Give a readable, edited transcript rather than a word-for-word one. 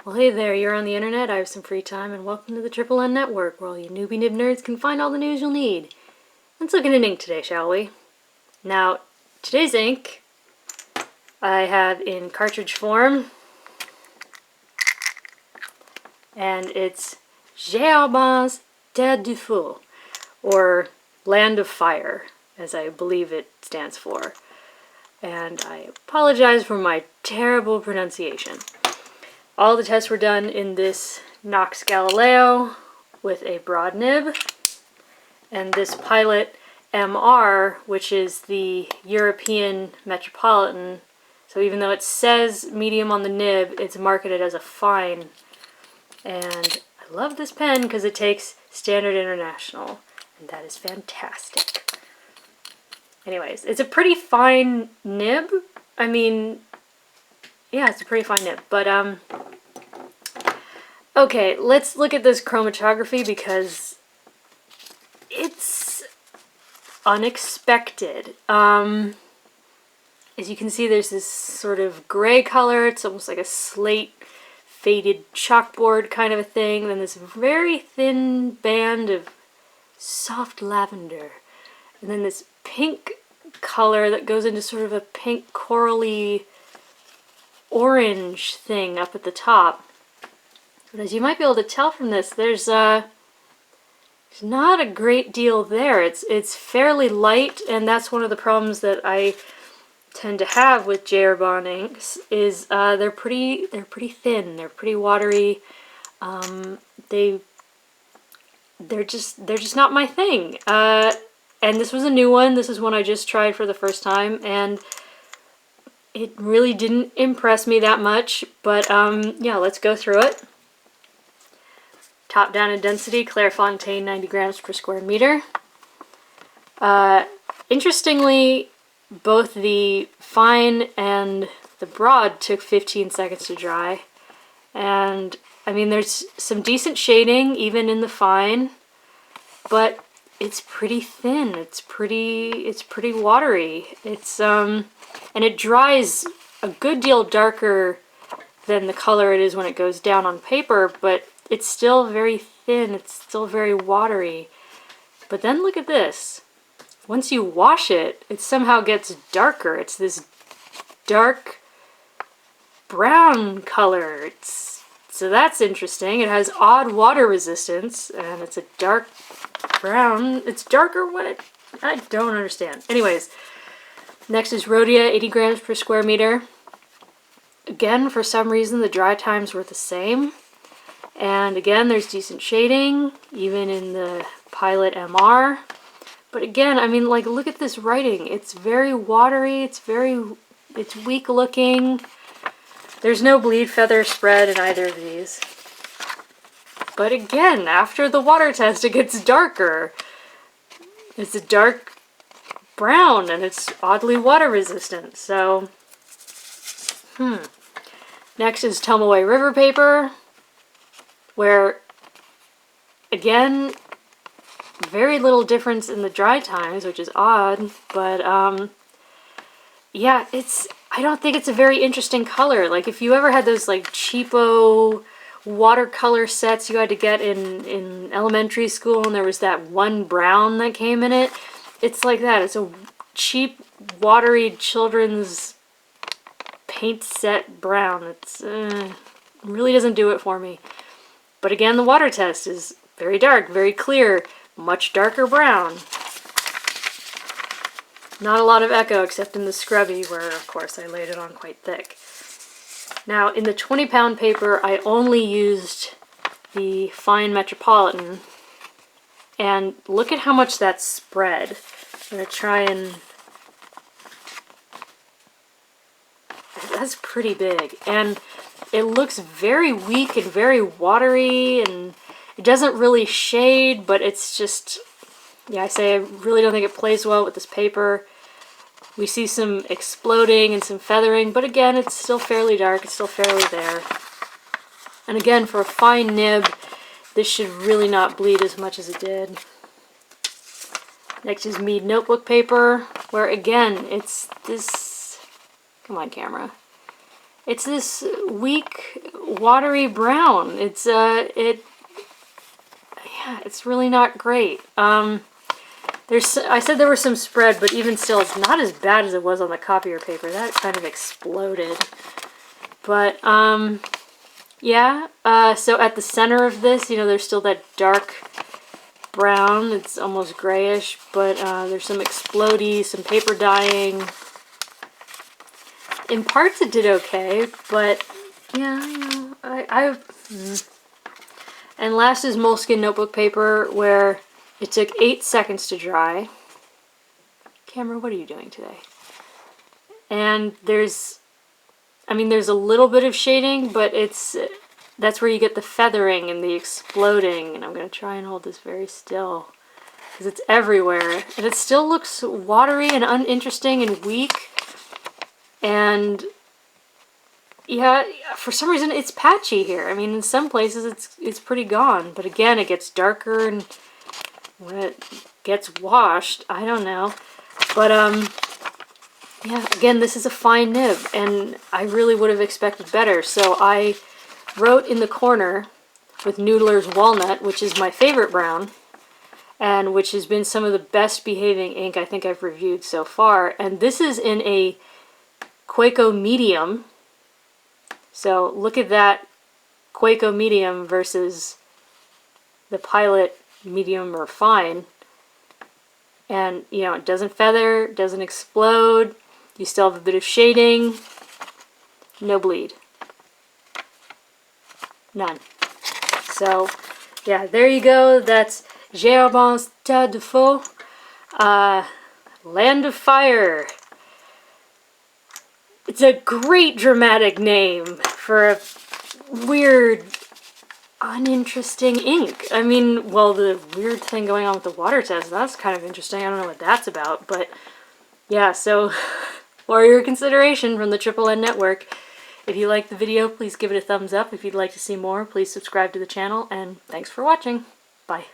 Well, hey there, you're on the internet, I have some free time, and welcome to the Triple N Network, where all you newbie nib nerds can find all the news you'll need. Let's look at an ink today, shall we? Now, today's ink I have in cartridge form, and it's Herbin Terre De Feu, or Land of Fire, as I believe it stands for. And I apologize for my terrible pronunciation. All the tests were done in this Knox Galileo with a broad nib, and this Pilot MR, which is the European Metropolitan. So even though it says medium on the nib, it's marketed as a fine. And I love this pen because it takes Standard International, and that is fantastic. Anyways, it's a pretty fine nib. I mean, yeah, it's a pretty fine nib, but okay, let's look at this chromatography because it's unexpected. As you can see, there's this sort of gray color. It's almost like a slate faded chalkboard kind of a thing. Then this very thin band of soft lavender. And then this pink color that goes into sort of a pink corally orange thing up at the top. But as you might be able to tell from this, there's not a great deal there. It's fairly light, and that's one of the problems that I tend to have with Herbin inks is they're pretty thin, they're pretty watery. They're just not my thing. And this was a new one. This is one I just tried for the first time, and it really didn't impress me that much. But yeah, let's go through it. Top down in density, Clairefontaine 90 grams per square meter. Interestingly, both the fine and the broad took 15 seconds to dry. And I mean, there's some decent shading even in the fine, but it's pretty thin. It's pretty watery. It's and it dries a good deal darker than the color it is when it goes down on paper, but it's still very thin. It's still very watery. But then look at this. Once you wash it, it somehow gets darker. It's this dark brown color. So that's interesting. It has odd water resistance, and it's a dark brown. It's darker when it... I don't understand. Anyways, next is Rhodia, 80 grams per square meter. Again, for some reason, the dry times were the same. And again, there's decent shading, even in the Pilot MR. But again, I mean, like, look at this writing. It's very watery. It's weak looking. There's no bleed feather spread in either of these. But again, after the water test, it gets darker. It's a dark brown, and it's oddly water resistant. So, Next is Tomoe River Paper, where, again, very little difference in the dry times, which is odd, but yeah, I don't think it's a very interesting color. Like, if you ever had those like cheapo watercolor sets you had to get in elementary school, and there was that one brown that came in it, it's like that. It's a cheap, watery children's paint set brown. It's really doesn't do it for me. But again, the water test is very dark, very clear, much darker brown. Not a lot of echo except in the scrubby, where of course I laid it on quite thick. Now in the 20-pound paper, I only used the fine Metropolitan, and look at how much that's spread. I'm going to try and... That's pretty big, and it looks very weak and very watery, and it doesn't really shade, but it's just, yeah, I really don't think it plays well with this paper. We see some exploding and some feathering, but again, it's still fairly dark, it's still fairly there. And again, for a fine nib, this should really not bleed as much as it did. Next is Mead Notebook Paper, where again, it's this, come on camera, It's this weak, watery brown. It's it's really not great. I said there was some spread, but even still, it's not as bad as it was on the copier paper. That kind of exploded. But, yeah, so at the center of this, you know, there's still that dark brown. It's almost grayish, but there's some explodey, some paper dyeing. In parts it did okay, but yeah, you know, And last is Moleskine notebook paper, where it took 8 seconds to dry. Camera, what are you doing today? And there's a little bit of shading, but that's where you get the feathering and the exploding. And I'm going to try and hold this very still, because it's everywhere. And it still looks watery and uninteresting and weak. And yeah, for some reason it's patchy here. I mean, in some places it's pretty gone, but again, it gets darker, and when it gets washed, I don't know. But yeah, again, this is a fine nib, and I really would have expected better. So I wrote in the corner with Noodler's Walnut, which is my favorite brown, and which has been some of the best behaving ink I think I've reviewed so far. And this is in a Quaco medium. So look at that Quaco medium versus the Pilot medium or fine. And, you know, it doesn't feather, doesn't explode. You still have a bit of shading. No bleed. None. So, yeah, there you go. That's Herbin Terre De Feu. Land of Fire. It's a great dramatic name for a weird, uninteresting ink. I mean, well, the weird thing going on with the water test, that's kind of interesting. I don't know what that's about, but yeah, so for your consideration from the Triple N Network, if you liked the video, please give it a thumbs up. If you'd like to see more, please subscribe to the channel, and thanks for watching. Bye.